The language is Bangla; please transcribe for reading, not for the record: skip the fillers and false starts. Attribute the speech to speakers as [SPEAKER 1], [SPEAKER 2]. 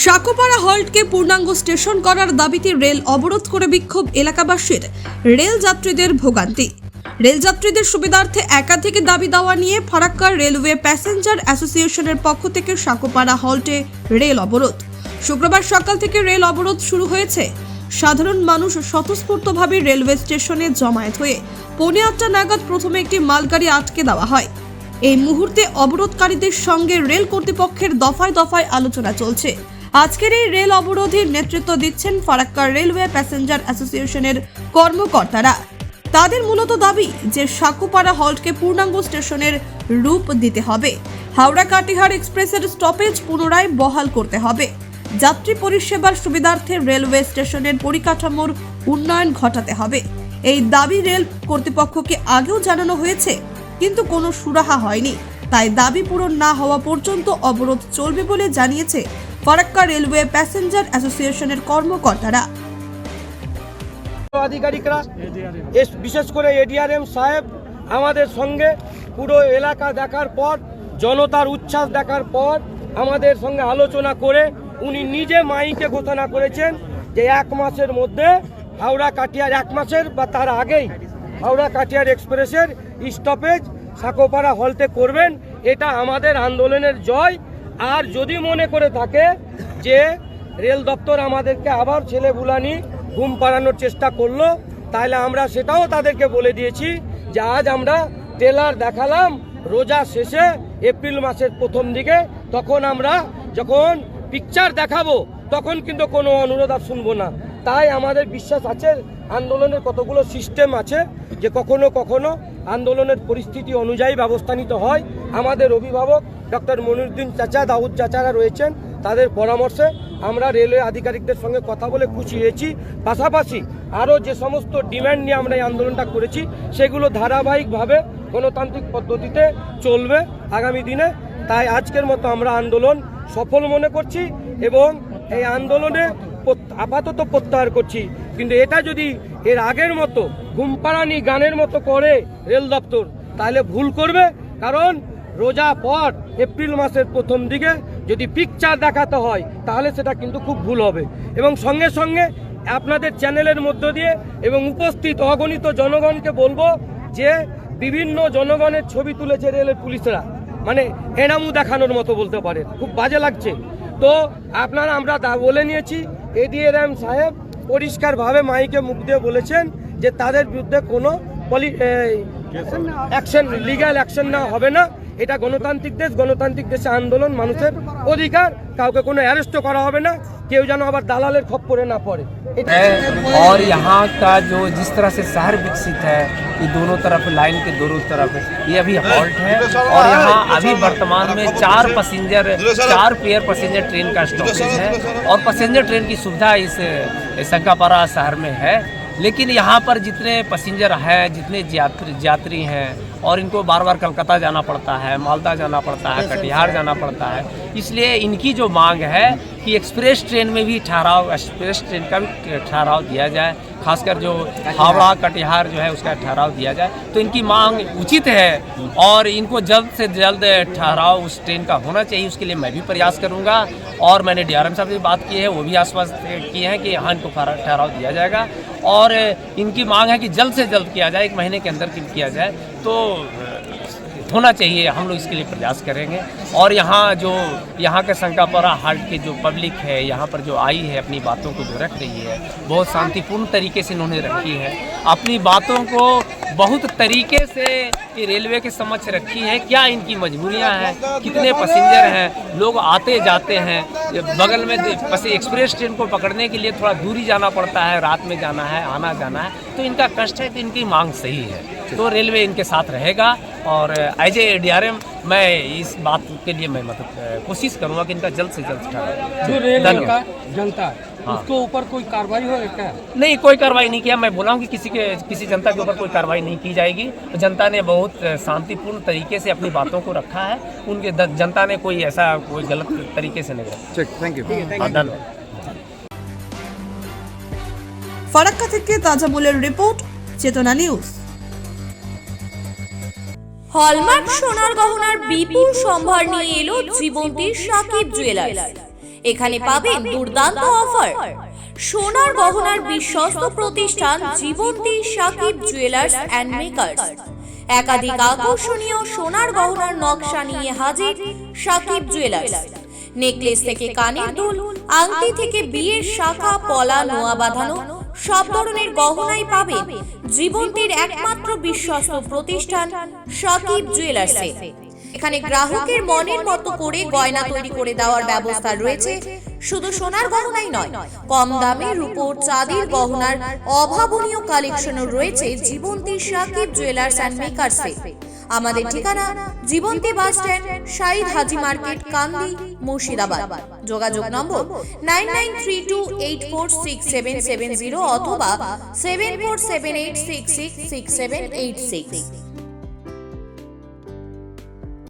[SPEAKER 1] সাকোপাড়া হল্টকে পূর্ণাঙ্গ স্টেশন করার দাবিতে রেল অবরোধ করে বিক্ষোভ এলাকাবাসীর। রেল যাত্রীদের ভোগান্তি। রেল যাত্রীদের সুবিধার্থে একাধিক দাবি দেওয়া নিয়ে ফারাক্কা রেলওয়ে প্যাসেঞ্জার অ্যাসোসিয়েশনের পক্ষ থেকে সাকোপাড়া হল্টে রেল অবরোধ। শুক্রবার সকাল থেকে রেল অবরোধ শুরু হয়েছে। সাধারণ মানুষ স্বতঃস্ফূর্তভাবে রেলওয়ে স্টেশনে জমায়েত হয়ে 8:45 নাগাদ প্রথমে একটি মালগাড়ি আটকে দেওয়া হয়। এই মুহূর্তে অবরোধকারীদের সঙ্গে রেল কর্তৃপক্ষের দফায় দফায় আলোচনা চলছে। আজকের এই রেল অবরোধের নেতৃত্ব দিচ্ছেন ফারাক্কা রেলওয়ে প্যাসেঞ্জার অ্যাসোসিয়েশনের কর্মকর্তারা। তাদের মূলত দাবি যে সাকোপাড়া হল্টকে পূর্ণাঙ্গ স্টেশনের রূপ দিতে হবে। হাওড়া কাটিহার এক্সপ্রেসের স্টপেজ পুনরায় বহাল করতে হবে। যাত্রী পরিষেবার সুবিধার্থে রেলওয়ে স্টেশনের পরিকাঠামোর উন্নয়ন ঘটাতে হবে। এই দাবি রেল কর্তৃপক্ষকে আগেও জানানো হয়েছে, কিন্তু কোনো সুরাহা হয়নি। তাই দাবি পূরণ না হওয়া পর্যন্ত অবরোধ চলবে বলে জানিয়েছে ফারাক্কা রেলওয়ে প্যাসেঞ্জার অ্যাসোসিয়েশনের কর্মকর্তারা।
[SPEAKER 2] আধিকারিকরা বিশেষ করে এডিআরএম সাহেব আমাদের সঙ্গে পুরো এলাকা দেখার পর, জনতার উচ্ছ্বাস দেখার পর আমাদের সঙ্গে আলোচনা করে উনি নিজে মাইকে ঘোষণা করেছেন যে 1 মাসের মধ্যে হাওড়া কাটিয়ার 1 মাসের বা তার আগেই হাওড়া কাটিয়ার এক্সপ্রেসের স্টপেজ সাকোপাড়া হল্টে করবেন। এটা আমাদের আন্দোলনের জয়। আর যদি মনে করে থাকে যে রেল দপ্তর আমাদেরকে আবার ছেলে বুলানি ঘুম পাড়ানোর চেষ্টা করলো, তাহলে আমরা সেটাও তাদেরকে বলে দিয়েছি যে আজ আমরা ট্রেলার দেখালাম রোজা শেষে এপ্রিল মাসের প্রথম দিকে, তখন আমরা যখন পিকচার দেখাবো তখন কিন্তু কোনো অনুরোধ আর শুনবো না। তাই আমাদের বিশ্বাস আছে আন্দোলনের কতগুলো সিস্টেম আছে যে কখনো কখনো আন্দোলনের পরিস্থিতি অনুযায়ী ব্যবস্থা নিতে হয়। আমাদের অভিভাবক ডক্টর মনিরুদ্দিন চাচা, দাউদ চাচারা রয়েছেন, তাদের পরামর্শে আমরা রেলওয়ে আধিকারিকদের সঙ্গে কথা বলে খুশি হয়েছি। পাশাপাশি আরও যে সমস্ত ডিম্যান্ড নিয়ে আমরা এই আন্দোলনটা করেছি সেগুলো ধারাবাহিকভাবে গণতান্ত্রিক পদ্ধতিতে চলবে আগামী দিনে। তাই আজকের মতো আমরা আন্দোলন সফল মনে করছি এবং এই আন্দোলনে আপাতত প্রত্যাহার করছি। কিন্তু এটা যদি এর আগের মতো ঘুমপাড়ানি গানের মতো করে রেল দপ্তর, তাহলে ভুল করবে। কারণ রোজা পর এপ্রিল মাসের প্রথম দিকে যদি পিকচার দেখাতে হয় তাহলে সেটা কিন্তু খুব ভুল হবে। এবং সঙ্গে সঙ্গে আপনাদের চ্যানেলের মধ্য দিয়ে এবং উপস্থিত অগণিত জনগণকে বলবো যে বিভিন্ন জনগণের ছবি তুলেছে রেলের পুলিশরা, মানে এনামু দেখানোর মতো বলতে পারে, খুব বাজে লাগছে। তো আপনারা আমরা বলে নিয়েছি, এডিআরএম সাহেব পরিষ্কারভাবে মাইকে মুখ দিয়ে বলেছেন যে তাদের বিরুদ্ধে কোনো অ্যাকশন, লিগ্যাল অ্যাকশন নেওয়া হবে না। এটা গণতান্ত্রিক দেশ, গণতান্ত্রিক দেশে আন্দোলন মানুষের অধিকার, কাউকে কোনো অ্যারেস্টও করা হবে না, কেউ যেন আবার দালালের খপ্পরে না পড়ে।
[SPEAKER 3] और यहाँ का जो जिस तरह से शहर विकसित है, ये दोनों तरफ लाइन के दोनों तरफ ये अभी हॉल्ट है और यहाँ अभी वर्तमान में 4 पेयर पैसेंजर ट्रेन का स्टॉपेज है और पैसेंजर ट्रेन की सुविधा इस साकोपाड़ा शहर में है। लेकिन यहाँ पर जितने पैसेंजर हैं, जितने यात्री हैं और इनको बार बार कलकत्ता जाना पड़ता है, मालदा जाना पड़ता है, कटिहार जाना पड़ता है, इसलिए इनकी जो मांग है कि एक्सप्रेस ट्रेन में भी एक्सप्रेस ट्रेन का भी ठहराव दिया जाए, खासकर जो हावड़ा कटिहार जो है उसका ठहराव दिया जाए। तो इनकी मांग उचित है और इनको जल्द से जल्द ठहराव उस ट्रेन का होना चाहिए। उसके लिए मैं भी प्रयास करूँगा और मैंने डीआरएम साहब से बात की है, वो भी आश्वस्त किए हैं कि हाँ इनको ठहराव दिया जाएगा और इनकी मांग है कि जल्द से जल्द किया जाए, 1 महीने के अंदर किया जाए तो होना चाहिए। हम लोग इसके लिए प्रयास करेंगे। और यहाँ के साकोपाड़ा हॉल्ट के जो पब्लिक है, यहाँ पर जो आई है अपनी बातों को जो रख रही है, बहुत शांतिपूर्ण तरीके से इन्होंने रखी है, अपनी बातों को बहुत तरीके से रेलवे के समक्ष रखी है। क्या इनकी मजबूरियाँ हैं, कितने पैसेंजर हैं, लोग आते जाते हैं, बगल में एक्सप्रेस ट्रेन को पकड़ने के लिए थोड़ा दूरी जाना पड़ता है, रात में जाना है, आना जाना है, तो इनका कष्ट है। तो इनकी मांग सही है, तो रेलवे इनके साथ रहेगा और एज ए डीआरएम मैं इस बात के लिए मैं कोशिश करूँगा कि इनका जल्द से जल्द
[SPEAKER 4] जो रेल का जनता उसके ऊपर कोई कार्रवाई हो क्या?
[SPEAKER 3] नहीं, कोई कार्रवाई नहीं किया। मैं बोला हूँ कि किसी जनता के ऊपर कोई कार्रवाई नहीं की जाएगी। तो जनता ने बहुत शांतिपूर्ण तरीके से अपनी बातों को रखा है, उनके जनता ने कोई ऐसा कोई गलत तरीके से नहीं रखा।
[SPEAKER 4] Thank you.
[SPEAKER 3] धन्यवाद।
[SPEAKER 1] ফারাক্কা থেকে তাজা মূলের রিপোর্ট, চেতনা নিউজ।
[SPEAKER 5] হলমার্ক সোনার গহনার বিপুল সম্ভার নিয়ে এলো জীবন্তীর সাকিব জুয়েলার্স। এখানে পাবেন দুর্দান্ত অফার। সোনার গহনার বিশ্বস্ত প্রতিষ্ঠান জীবন্তী সাকিব জুয়েলার্স অ্যান্ড মেকার্স। একাধিক আকর্ষণীয় সোনার গহনার নকশা নিয়ে হাজির সাকিব জুয়েলার্স। নেকলেস থেকে কানের দুল, আংটি থেকে বিয়ের শাখা, পলা, নোয়া বাঁধানো সব ধরনের গহনাই পাবেন জীবন্তীর একমাত্র বিশ্বস্ত প্রতিষ্ঠান সাকিব জুয়েলার্সে। এখানে গ্রাহকের মনের মতো করে গয়না তৈরি করে দেওয়ার ব্যবস্থা রয়েছে। শুধু সোনার গহনাই নয়, কম দামে রূপোর, চাঁদির গহনার অভাবনীয় কালেকশনও রয়েছে জীবন্তী সাকিব জুয়েলার্স অ্যান্ড মেকার্সে। আমাদের ঠিকানা জীবন্তী বাস স্ট্যান্ড, শাহিদ হাজি মার্কেট, কান্দি, মুর্শিদাবাদ। যোগাযোগ নম্বর 9932846770 অথবা 7478666786।